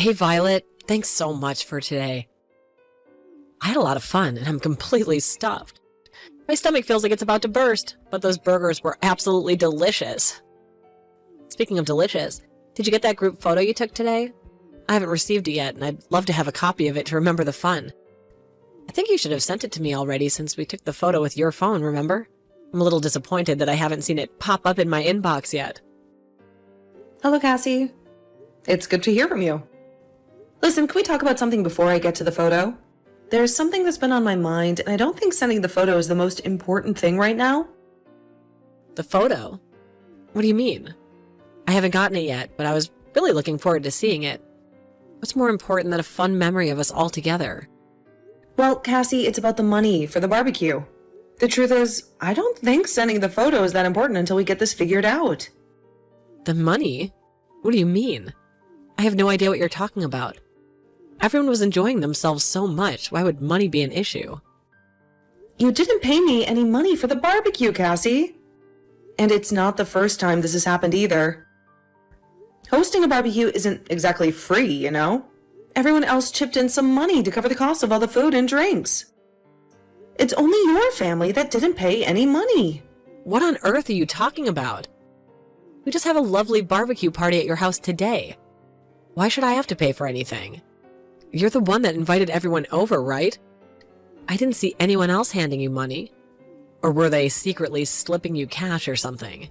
Hey, Violet, thanks so much for today. I had a lot of fun, and I'm completely stuffed. My stomach feels like it's about to burst, but those burgers were absolutely delicious. Speaking of delicious, did you get that group photo you took today? I haven't received it yet, and I'd love to have a copy of it to remember the fun. I think you should have sent it to me already since we took the photo with your phone, remember? I'm a little disappointed that I haven't seen it pop up in my inbox yet. Hello, Cassie. It's good to hear from you. Listen, can we talk about something before I get to the photo? There's something that's been on my mind, and I don't think sending the photo is the most important thing right now. The photo? What do you mean? I haven't gotten it yet, but I was really looking forward to seeing it. What's more important than a fun memory of us all together? Well, Cassie, it's about the money for the barbecue. The truth is, I don't think sending the photo is that important until we get this figured out. The money? What do you mean? I have no idea what you're talking about. Everyone was enjoying themselves so much. Why would money be an issue? You didn't pay me any money for the barbecue, Cassie. And it's not the first time this has happened either. Hosting a barbecue isn't exactly free, you know? Everyone else chipped in some money to cover the cost of all the food and drinks. It's only your family that didn't pay any money. What on earth are you talking about? We just have a lovely barbecue party at your house today. Why should I have to pay for anything? You're the one that invited everyone over, right? I didn't see anyone else handing you money. Or were they secretly slipping you cash or something?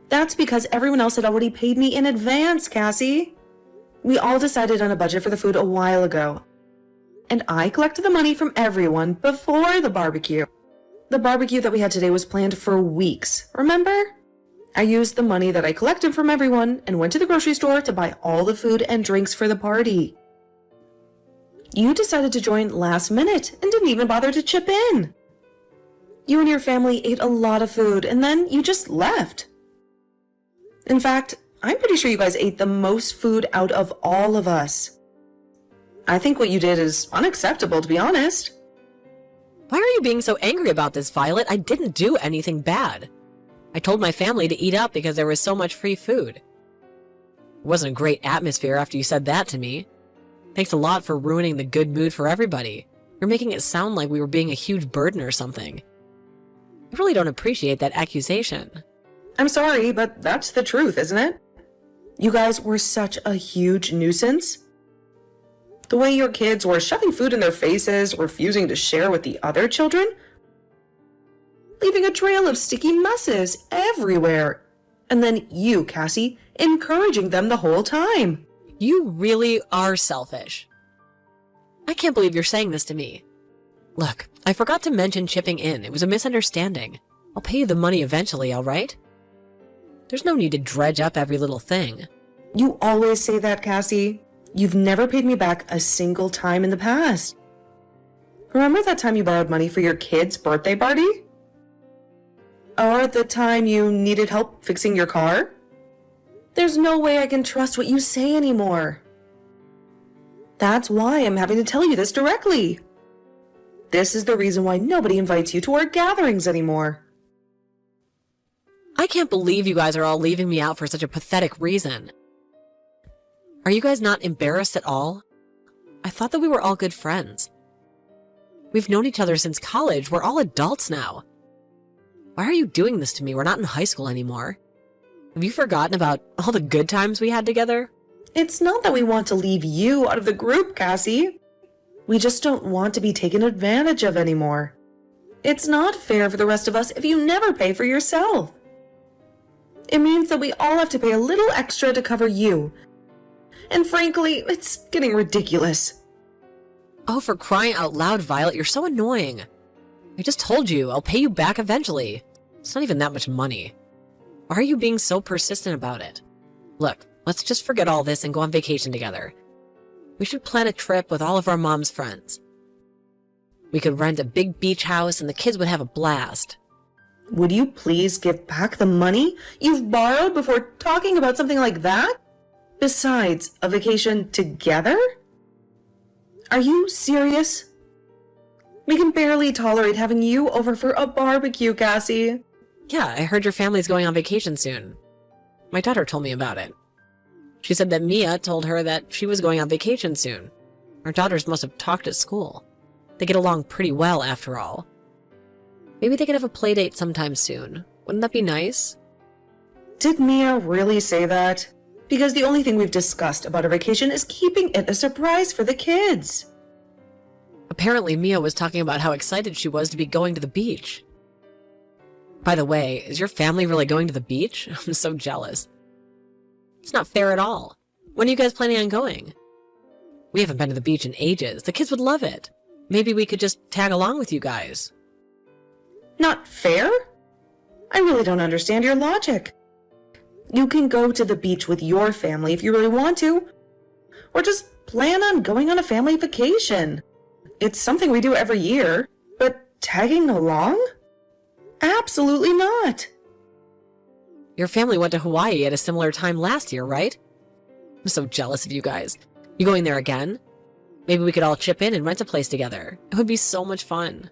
That's because everyone else had already paid me in advance, Cassie. We all decided on a budget for the food a while ago. And I collected the money from everyone before the barbecue. The barbecue that we had today was planned for weeks, remember? I used the money that I collected from everyone and went to the grocery store to buy all the food and drinks for the party. You decided to join last minute and didn't even bother to chip in. You and your family ate a lot of food and then you just left. In fact, I'm pretty sure you guys ate the most food out of all of us. I think what you did is unacceptable, to be honest. Why are you being so angry about this, Violet? I didn't do anything bad. I told my family to eat up because there was so much free food. It wasn't a great atmosphere after you said that to me. Thanks a lot for ruining the good mood for everybody. You're making it sound like we were being a huge burden or something. I really don't appreciate that accusation. I'm sorry, but that's the truth, isn't it? You guys were such a huge nuisance. The way your kids were shoving food in their faces, refusing to share with the other children, leaving a trail of sticky messes everywhere. And then you, Cassie, encouraging them the whole time. You really are selfish. I can't believe you're saying this to me. Look, I forgot to mention chipping in. It was a misunderstanding. I'll pay you the money eventually, all right? There's no need to dredge up every little thing. You always say that, Cassie. You've never paid me back a single time in the past. Remember that time you borrowed money for your kid's birthday party? Or the time you needed help fixing your car? There's no way I can trust what you say anymore. That's why I'm having to tell you this directly. This is the reason why nobody invites you to our gatherings anymore. I can't believe you guys are all leaving me out for such a pathetic reason. Are you guys not embarrassed at all? I thought that we were all good friends. We've known each other since college. We're all adults now. Why are you doing this to me? We're not in high school anymore. Have you forgotten about all the good times we had together? It's not that we want to leave you out of the group, Cassie. We just don't want to be taken advantage of anymore. It's not fair for the rest of us if you never pay for yourself. It means that we all have to pay a little extra to cover you. And frankly, it's getting ridiculous. Oh, for crying out loud, Violet, you're so annoying. I just told you, I'll pay you back eventually. It's not even that much money. Why are you being so persistent about it? Look, let's just forget all this and go on vacation together. We should plan a trip with all of our mom's friends. We could rent a big beach house and the kids would have a blast. Would you please give back the money you've borrowed before talking about something like that? Besides, a vacation together? Are you serious? We can barely tolerate having you over for a barbecue, Cassie. Yeah, I heard your family's going on vacation soon. My daughter told me about it. She said that Mia told her that she was going on vacation soon. Our daughters must have talked at school. They get along pretty well, after all. Maybe they could have a play date sometime soon. Wouldn't that be nice? Did Mia really say that? Because the only thing we've discussed about our vacation is keeping it a surprise for the kids. Apparently, Mia was talking about how excited she was to be going to the beach. By the way, is your family really going to the beach? I'm so jealous. It's not fair at all. When are you guys planning on going? We haven't been to the beach in ages. The kids would love it. Maybe we could just tag along with you guys. Not fair? I really don't understand your logic. You can go to the beach with your family if you really want to, or just plan on going on a family vacation. It's something we do every year, but tagging along? Absolutely not. Your family went to Hawaii at a similar time last year, right? I'm so jealous of you guys. You going there again? Maybe we could all chip in and rent a place together. It would be so much fun.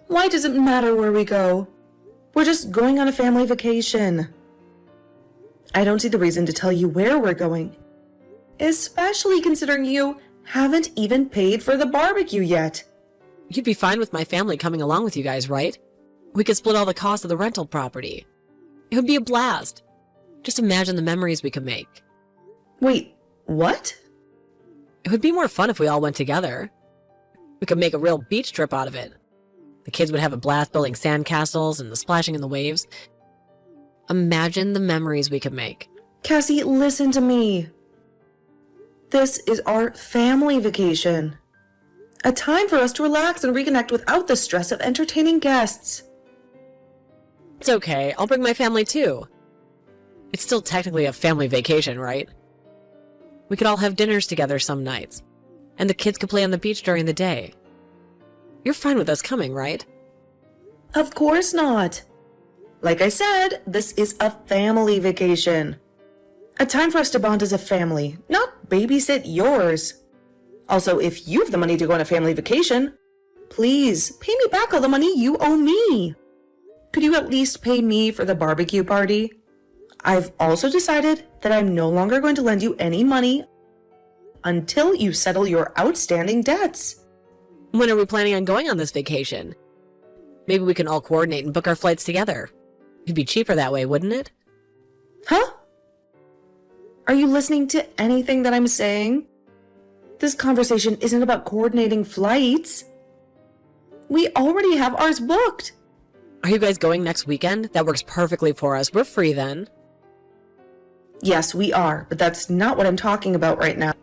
Why does it matter where we go? We're just going on a family vacation. I don't see the reason to tell you where we're going, especially considering you haven't even paid for the barbecue yet. You'd be fine with my family coming along with you guys, right? We could split all the cost of the rental property. It would be a blast. Just imagine the memories we could make. Wait, what? It would be more fun if we all went together. We could make a real beach trip out of it. The kids would have a blast building sandcastles and the splashing in the waves. Imagine the memories we could make. Cassie, listen to me. This is our family vacation. A time for us to relax and reconnect without the stress of entertaining guests. It's okay, I'll bring my family too. It's still technically a family vacation, right? We could all have dinners together some nights, and the kids could play on the beach during the day. You're fine with us coming, right? Of course not. Like I said, this is a family vacation. A time for us to bond as a family, not babysit yours. Also, if you have the money to go on a family vacation, please pay me back all the money you owe me. Could you at least pay me for the barbecue party? I've also decided that I'm no longer going to lend you any money until you settle your outstanding debts. When are we planning on going on this vacation? Maybe we can all coordinate and book our flights together. It'd be cheaper that way, wouldn't it? Huh? Are you listening to anything that I'm saying? This conversation isn't about coordinating flights. We already have ours booked. Are you guys going next weekend? That works perfectly for us. We're free then. Yes, we are, but that's not what I'm talking about right now.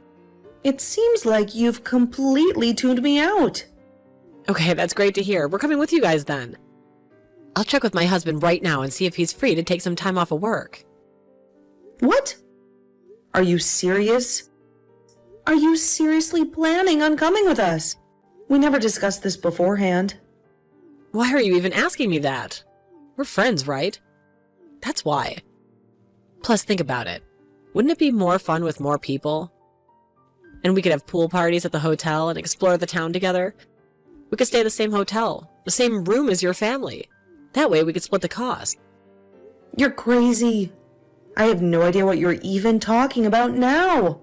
It seems like you've completely tuned me out. Okay, that's great to hear. We're coming with you guys then. I'll check with my husband right now and see if he's free to take some time off of work. What? Are you serious? Are you seriously planning on coming with us? We never discussed this beforehand. Why are you even asking me that? We're friends, right? That's why. Plus, think about it. Wouldn't it be more fun with more people? And we could have pool parties at the hotel and explore the town together. We could stay at the same hotel, the same room as your family. That way we could split the cost. You're crazy. I have no idea what you're even talking about now.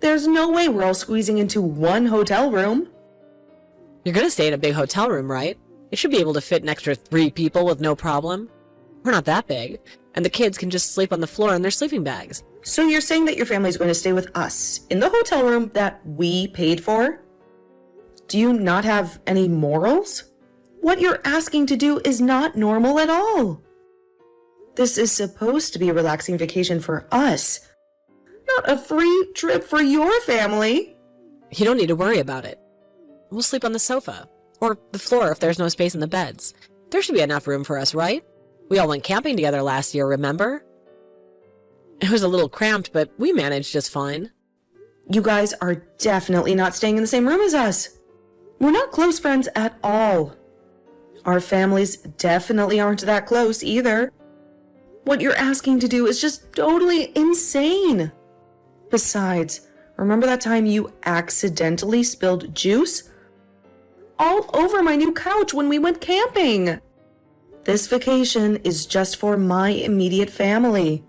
There's no way we're all squeezing into one hotel room. You're gonna stay in a big hotel room, right? It should be able to fit an extra 3 people with no problem. We're not that big, and the kids can just sleep on the floor in their sleeping bags. So you're saying that your family's going to stay with us in the hotel room that we paid for? Do you not have any morals? What you're asking to do is not normal at all. This is supposed to be a relaxing vacation for us, not a free trip for your family. You don't need to worry about it. We'll sleep on the sofa, or the floor if there's no space in the beds. There should be enough room for us, right? We all went camping together last year, remember? It was a little cramped, but we managed just fine. You guys are definitely not staying in the same room as us. We're not close friends at all. Our families definitely aren't that close either. What you're asking to do is just totally insane. Besides, remember that time you accidentally spilled juice all over my new couch when we went camping? This vacation is just for my immediate family,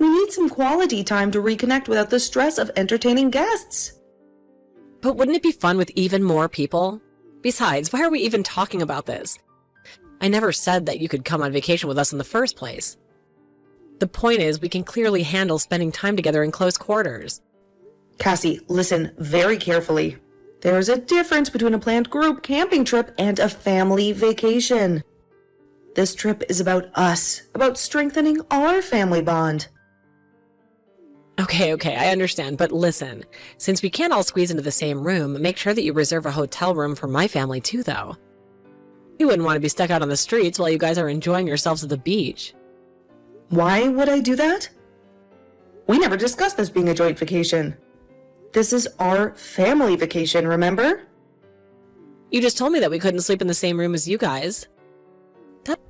We need some quality time to reconnect without the stress of entertaining guests. But wouldn't it be fun with even more people? Besides, why are we even talking about this? I never said that you could come on vacation with us in the first place. The point is, we can clearly handle spending time together in close quarters. Cassie, listen very carefully. There is a difference between a planned group camping trip and a family vacation. This trip is about us, about strengthening our family bond. Okay, I understand, but listen. Since we can't all squeeze into the same room, make sure that you reserve a hotel room for my family too, though. We wouldn't want to be stuck out on the streets while you guys are enjoying yourselves at the beach. Why would I do that? We never discussed this being a joint vacation. This is our family vacation, remember? You just told me that we couldn't sleep in the same room as you guys.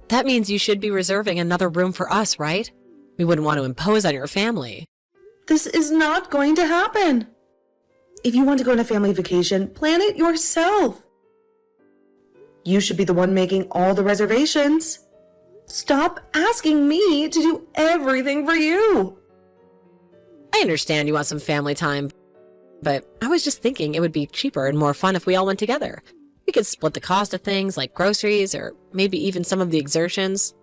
That means you should be reserving another room for us, right? We wouldn't want to impose on your family. This is not going to happen. If you want to go on a family vacation, plan it yourself. You should be the one making all the reservations. Stop asking me to do everything for you. I understand you want some family time, but I was just thinking it would be cheaper and more fun if we all went together. We could split the cost of things like groceries or maybe even some of the exertions.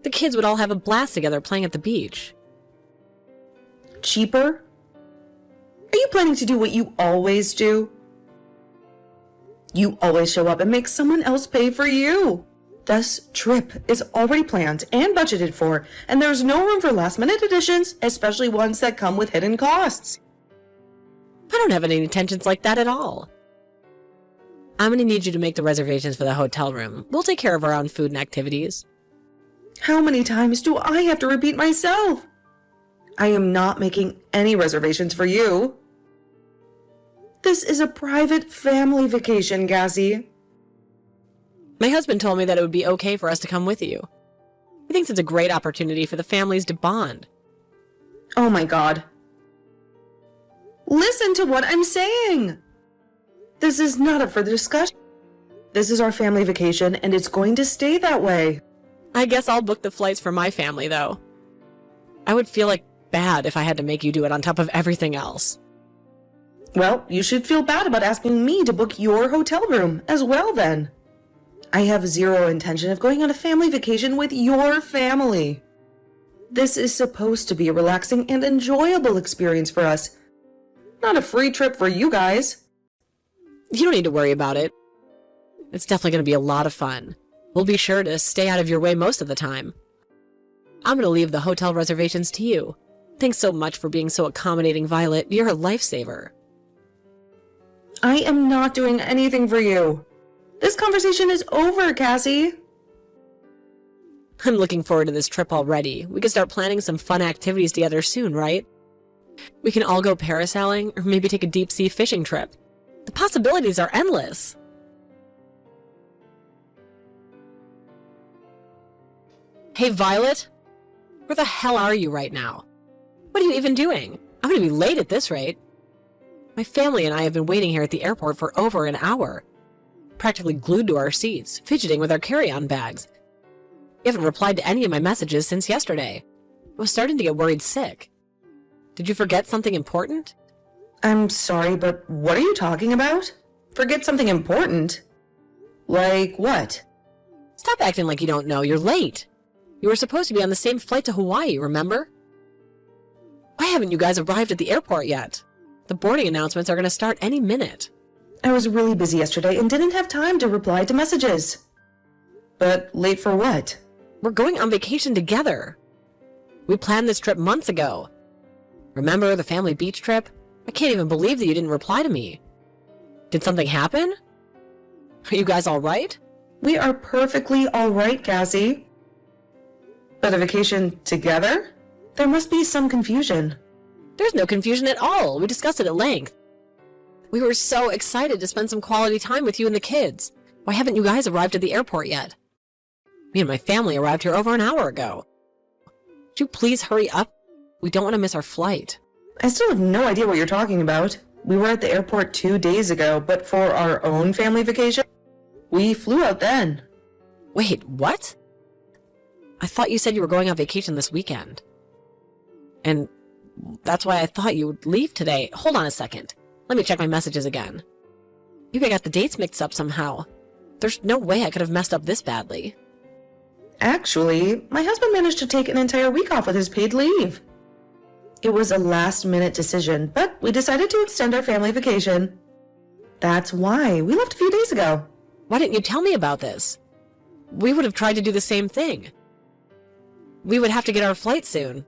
The kids would all have a blast together playing at the beach. Cheaper? Are you planning to do what you always do? You always show up and make someone else pay for you. This trip is already planned and budgeted for, and there's no room for last-minute additions, especially ones that come with hidden costs. I don't have any intentions like that at all. I'm going to need you to make the reservations for the hotel room. We'll take care of our own food and activities. How many times do I have to repeat myself? I am not making any reservations for you. This is a private family vacation, Cassie. My husband told me that it would be okay for us to come with you. He thinks it's a great opportunity for the families to bond. Oh my God. Listen to what I'm saying. This is not up for discussion. This is our family vacation, and it's going to stay that way. I guess I'll book the flights for my family, though. I would feel like bad if I had to make you do it on top of everything else. Well, you should feel bad about asking me to book your hotel room as well, then. I have zero intention of going on a family vacation with your family. This is supposed to be a relaxing and enjoyable experience for us, not a free trip for you guys. You don't need to worry about it. It's definitely going to be a lot of fun. We'll be sure to stay out of your way most of the time. I'm going to leave the hotel reservations to you. Thanks so much for being so accommodating, Violet. You're a lifesaver. I am not doing anything for you. This conversation is over, Cassie. I'm looking forward to this trip already. We can start planning some fun activities together soon, right? We can all go parasailing or maybe take a deep-sea fishing trip. The possibilities are endless. Hey, Violet? Where the hell are you right now? What are you even doing? I'm going to be late at this rate. My family and I have been waiting here at the airport for over an hour, practically glued to our seats, fidgeting with our carry-on bags. You haven't replied to any of my messages since yesterday. I was starting to get worried sick. Did you forget something important? I'm sorry, but what are you talking about? Forget something important? Like what? Stop acting like you don't know. You're late. You were supposed to be on the same flight to Hawaii, remember? Why haven't you guys arrived at the airport yet? The boarding announcements are going to start any minute. I was really busy yesterday and didn't have time to reply to messages. But late for what? We're going on vacation together. We planned this trip months ago. Remember the family beach trip? I can't even believe that you didn't reply to me. Did something happen? Are you guys all right? We are perfectly all right, Cassie. But a vacation together? There must be some confusion. There's no confusion at all. We discussed it at length. We were so excited to spend some quality time with you and the kids. Why haven't you guys arrived at the airport yet? Me and my family arrived here over an hour ago. Would you please hurry up? We don't want to miss our flight. I still have no idea what you're talking about. We were at the airport 2 days ago, but for our own family vacation, we flew out then. Wait, what? I thought you said you were going on vacation this weekend. And that's why I thought you would leave today. Hold on a second. Let me check my messages again. Maybe I got the dates mixed up somehow. There's no way I could have messed up this badly. Actually, my husband managed to take an entire week off with his paid leave. It was a last-minute decision, but we decided to extend our family vacation. That's why we left a few days ago. Why didn't you tell me about this? We would have tried to do the same thing. We would have to get our flight soon.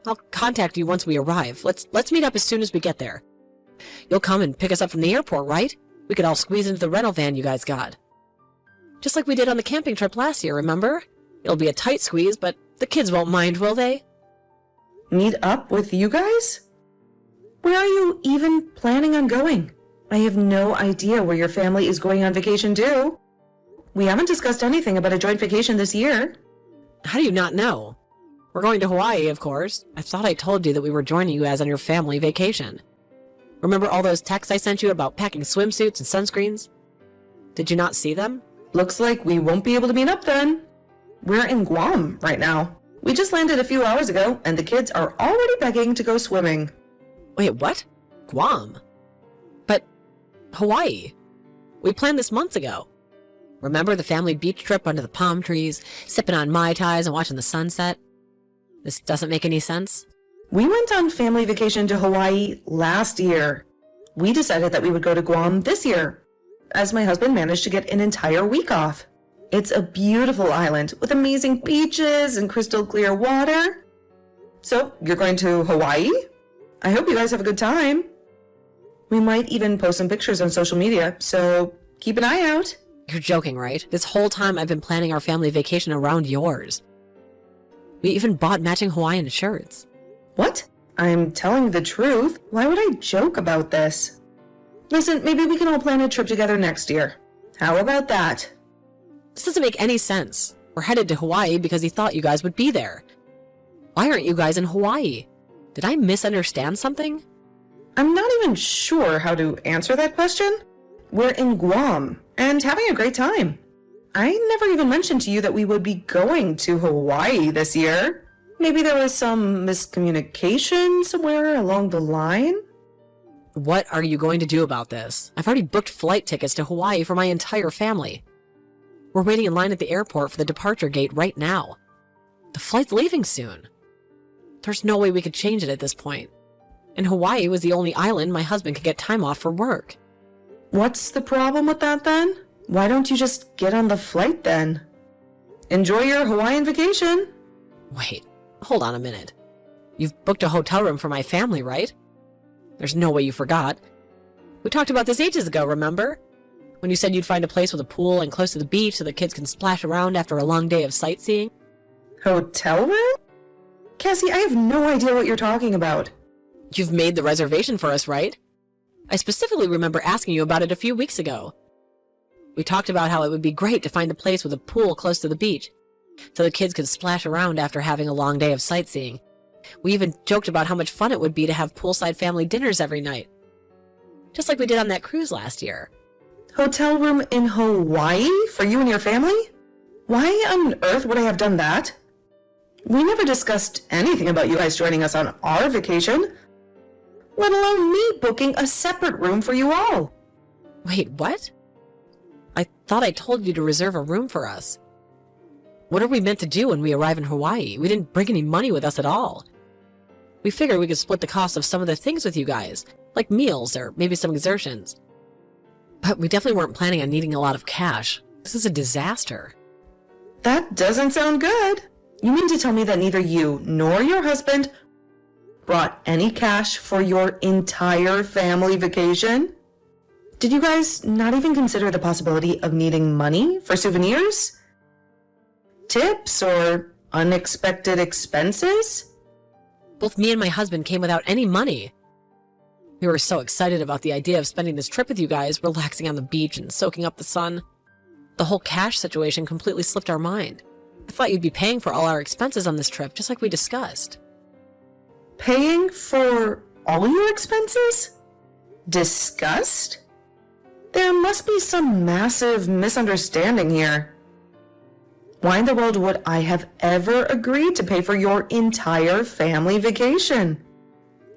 I'll contact you once we arrive. Let's meet up as soon as we get there. You'll come and pick us up from the airport, right? We could all squeeze into the rental van you guys got. Just like we did on the camping trip last year, remember? It'll be a tight squeeze, but the kids won't mind, will they? Meet up with you guys? Where are you even planning on going? I have no idea where your family is going on vacation to. We haven't discussed anything about a joint vacation this year. How do you not know? We're going to Hawaii, of course. I thought I told you that we were joining you guys on your family vacation. Remember all those texts I sent you about packing swimsuits and sunscreens? Did you not see them? Looks like we won't be able to meet up then. We're in Guam right now. We just landed a few hours ago, and the kids are already begging to go swimming. Wait, what? Guam? But Hawaii? We planned this months ago. Remember the family beach trip under the palm trees, sipping on Mai Tais and watching the sunset? This doesn't make any sense? We went on family vacation to Hawaii last year. We decided that we would go to Guam this year, as my husband managed to get an entire week off. It's a beautiful island with amazing beaches and crystal clear water. So, you're going to Hawaii? I hope you guys have a good time. We might even post some pictures on social media, so keep an eye out. You're joking, right? This whole time I've been planning our family vacation around yours. We even bought matching Hawaiian shirts. What? I'm telling the truth. Why would I joke about this? Listen, maybe we can all plan a trip together next year. How about that? This doesn't make any sense. We're headed to Hawaii because he thought you guys would be there. Why aren't you guys in Hawaii? Did I misunderstand something? I'm not even sure how to answer that question. We're in Guam and having a great time. I never even mentioned to you that we would be going to Hawaii this year. Maybe there was some miscommunication somewhere along the line? What are you going to do about this? I've already booked flight tickets to Hawaii for my entire family. We're waiting in line at the airport for the departure gate right now. The flight's leaving soon. There's no way we could change it at this point. And Hawaii was the only island my husband could get time off for work. What's the problem with that then? Why don't you just get on the flight then? Enjoy your Hawaiian vacation. Wait, hold on a minute. You've booked a hotel room for my family, right? There's no way you forgot. We talked about this ages ago, remember? When you said you'd find a place with a pool and close to the beach so the kids can splash around after a long day of sightseeing. Hotel room? Cassie, I have no idea what you're talking about. You've made the reservation for us, right? I specifically remember asking you about it a few weeks ago. We talked about how it would be great to find a place with a pool close to the beach, so the kids could splash around after having a long day of sightseeing. We even joked about how much fun it would be to have poolside family dinners every night. Just like we did on that cruise last year. Hotel room in Hawaii for you and your family? Why on earth would I have done that? We never discussed anything about you guys joining us on our vacation, let alone me booking a separate room for you all. Wait, what? I thought I told you to reserve a room for us. What are we meant to do when we arrive in Hawaii? We didn't bring any money with us at all. We figured we could split the cost of some of the things with you guys, like meals or maybe some exertions. But we definitely weren't planning on needing a lot of cash. This is a disaster. That doesn't sound good. You mean to tell me that neither you nor your husband brought any cash for your entire family vacation? Did you guys not even consider the possibility of needing money for souvenirs? Tips or unexpected expenses? Both me and my husband came without any money. We were so excited about the idea of spending this trip with you guys, relaxing on the beach and soaking up the sun. The whole cash situation completely slipped our mind. I thought you'd be paying for all our expenses on this trip, just like we discussed. Paying for all your expenses? Discussed? There must be some massive misunderstanding here. Why in the world would I have ever agreed to pay for your entire family vacation?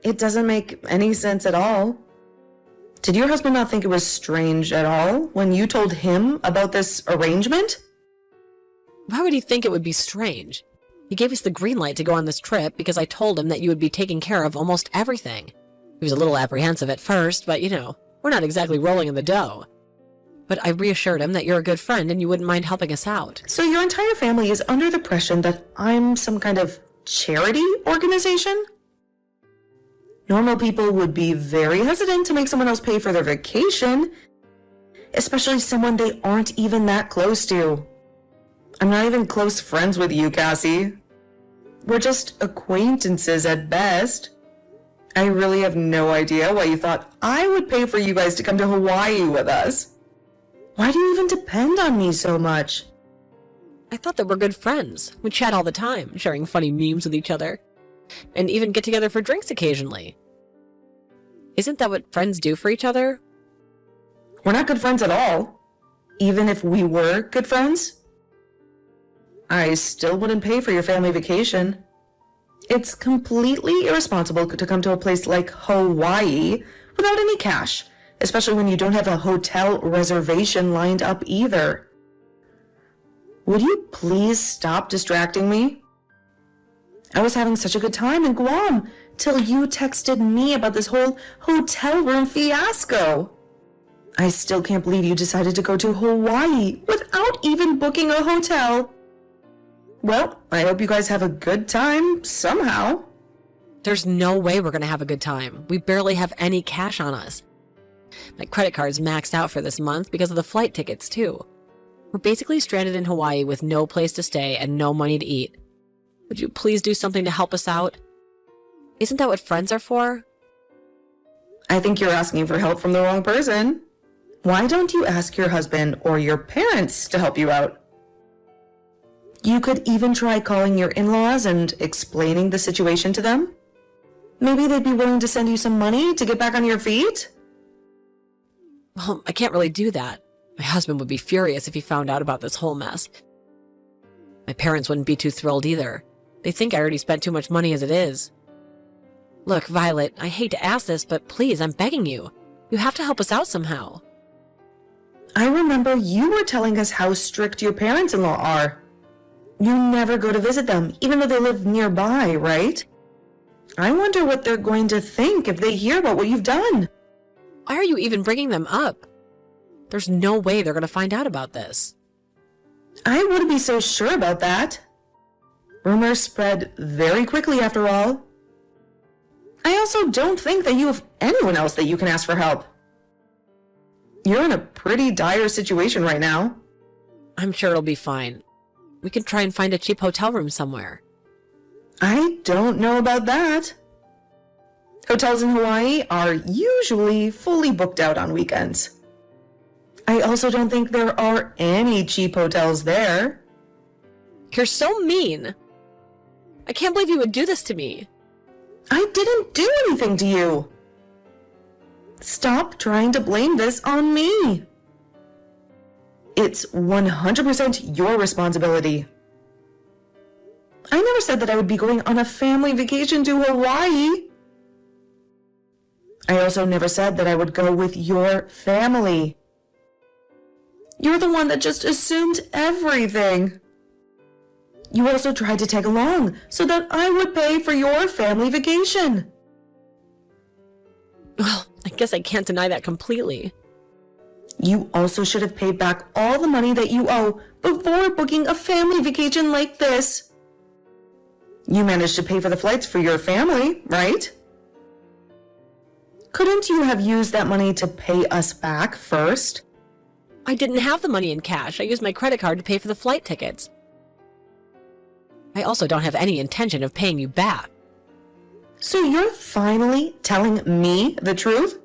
It doesn't make any sense at all. Did your husband not think it was strange at all when you told him about this arrangement? Why would he think it would be strange? He gave us the green light to go on this trip because I told him that you would be taking care of almost everything. He was a little apprehensive at first, but we're not exactly rolling in the dough. But I reassured him that you're a good friend and you wouldn't mind helping us out. So your entire family is under the impression that I'm some kind of charity organization? Normal people would be very hesitant to make someone else pay for their vacation, especially someone they aren't even that close to. I'm not even close friends with you, Cassie. We're just acquaintances at best. I really have no idea why you thought I would pay for you guys to come to Hawaii with us. Why do you even depend on me so much? I thought that we're good friends. We chat all the time, sharing funny memes with each other, and even get together for drinks occasionally. Isn't that what friends do for each other? We're not good friends at all. Even if we were good friends, I still wouldn't pay for your family vacation. It's completely irresponsible to come to a place like Hawaii without any cash, especially when you don't have a hotel reservation lined up either. Would you please stop distracting me? I was having such a good time in Guam till you texted me about this whole hotel room fiasco. I still can't believe you decided to go to Hawaii without even booking a hotel. Well, I hope you guys have a good time somehow. There's no way we're going to have a good time. We barely have any cash on us. My credit card's maxed out for this month because of the flight tickets, too. We're basically stranded in Hawaii with no place to stay and no money to eat. Would you please do something to help us out? Isn't that what friends are for? I think you're asking for help from the wrong person. Why don't you ask your husband or your parents to help you out? You could even try calling your in-laws and explaining the situation to them. Maybe they'd be willing to send you some money to get back on your feet? Well, I can't really do that. My husband would be furious if he found out about this whole mess. My parents wouldn't be too thrilled either. They think I already spent too much money as it is. Look, Violet, I hate to ask this, but please, I'm begging you. You have to help us out somehow. I remember you were telling us how strict your parents-in-law are. You never go to visit them, even though they live nearby, right? I wonder what they're going to think if they hear about what you've done. Why are you even bringing them up? There's no way they're going to find out about this. I wouldn't be so sure about that. Rumors spread very quickly after all. I also don't think that you have anyone else that you can ask for help. You're in a pretty dire situation right now. I'm sure it'll be fine. We can try and find a cheap hotel room somewhere. I don't know about that. Hotels in Hawaii are usually fully booked out on weekends. I also don't think there are any cheap hotels there. You're so mean. I can't believe you would do this to me. I didn't do anything to you. Stop trying to blame this on me. It's 100% your responsibility. I never said that I would be going on a family vacation to Hawaii. I also never said that I would go with your family. You're the one that just assumed everything. You also tried to tag along so that I would pay for your family vacation. Well, I guess I can't deny that completely. You also should have paid back all the money that you owe before booking a family vacation like this. You managed to pay for the flights for your family, right? Couldn't you have used that money to pay us back first? I didn't have the money in cash. I used my credit card to pay for the flight tickets. I also don't have any intention of paying you back. So you're finally telling me the truth?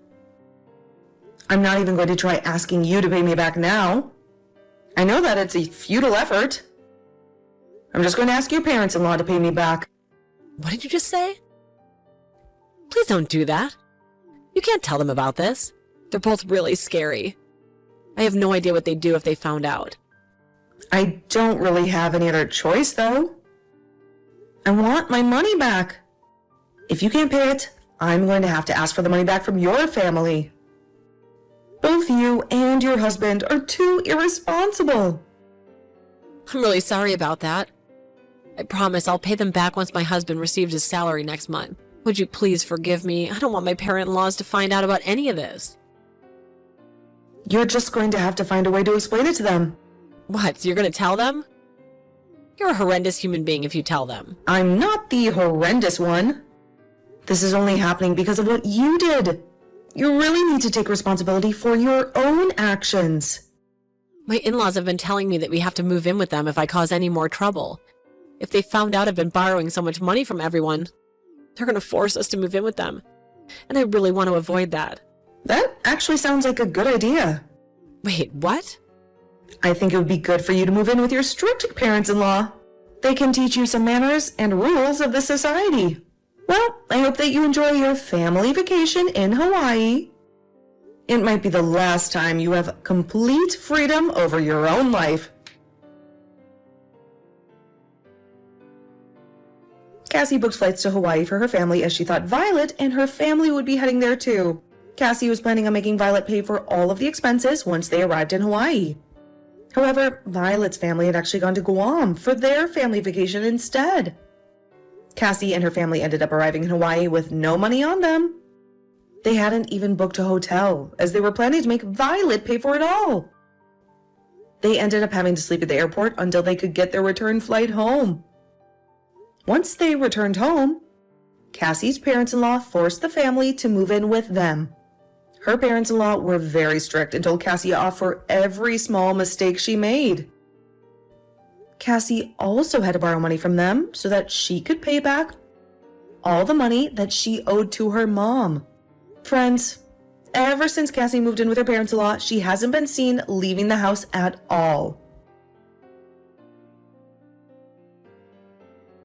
I'm not even going to try asking you to pay me back now. I know that it's a futile effort. I'm just going to ask your parents-in-law to pay me back. What did you just say? Please don't do that. You can't tell them about this. They're both really scary. I have no idea what they'd do if they found out. I don't really have any other choice, though. I want my money back. If you can't pay it, I'm going to have to ask for the money back from your family. Both you and your husband are too irresponsible. I'm really sorry about that. I promise I'll pay them back once my husband receives his salary next month. Would you please forgive me? I don't want my parent-in-laws to find out about any of this. You're just going to have to find a way to explain it to them. What, so you're going to tell them? You're a horrendous human being if you tell them. I'm not the horrendous one. This is only happening because of what you did. You really need to take responsibility for your own actions. My in-laws have been telling me that we have to move in with them if I cause any more trouble. If they found out I've been borrowing so much money from everyone, they're going to force us to move in with them. And I really want to avoid that. That actually sounds like a good idea. Wait, what? I think it would be good for you to move in with your strict parents-in-law. They can teach you some manners and rules of the society. Well, I hope that you enjoy your family vacation in Hawaii. It might be the last time you have complete freedom over your own life. Cassie booked flights to Hawaii for her family as she thought Violet and her family would be heading there too. Cassie was planning on making Violet pay for all of the expenses once they arrived in Hawaii. However, Violet's family had actually gone to Guam for their family vacation instead. Cassie and her family ended up arriving in Hawaii with no money on them. They hadn't even booked a hotel, as they were planning to make Violet pay for it all. They ended up having to sleep at the airport until they could get their return flight home. Once they returned home, Cassie's parents-in-law forced the family to move in with them. Her parents-in-law were very strict and told Cassie off for every small mistake she made. Cassie also had to borrow money from them so that she could pay back all the money that she owed to her mom. Friends, ever since Cassie moved in with her parents-in-law, she hasn't been seen leaving the house at all.